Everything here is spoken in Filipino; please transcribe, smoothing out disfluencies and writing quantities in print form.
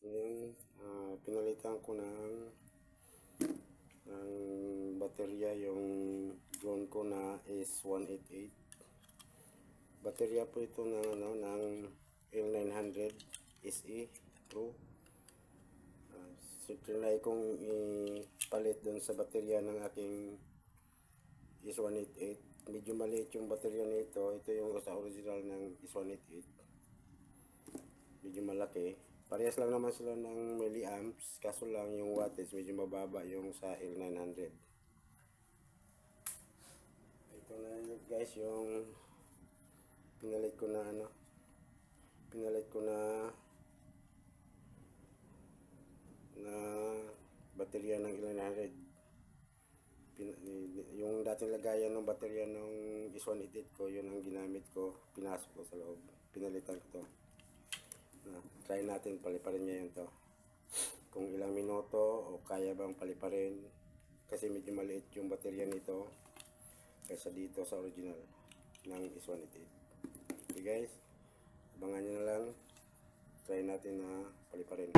Ngayon, pinalitan ko ng baterya yung drone ko na S188. Baterya po ito ng L900 SE Pro. So trinay kong ipalit doon sa baterya ng aking S188. Medyo maliit yung baterya nito. Ito yung sa original ng S188. Medyo malaki. Parehas lang naman sila ng milliamps, kaso lang yung wattage medyo mababa yung sa L900. Ito na yun guys, yung pinalit ko na baterya ng L900. Yung dating lagayan ng baterya ng S188 ko, yun ang ginamit ko, pinasok ko sa loob, pinalitan ko to. Try natin paliparin ngayon to kung ilang minuto o kaya bang paliparin, kasi medyo maliit yung baterya nito kaysa dito sa original ng S188. Okay guys, abangan nyo na lang, try natin na paliparin.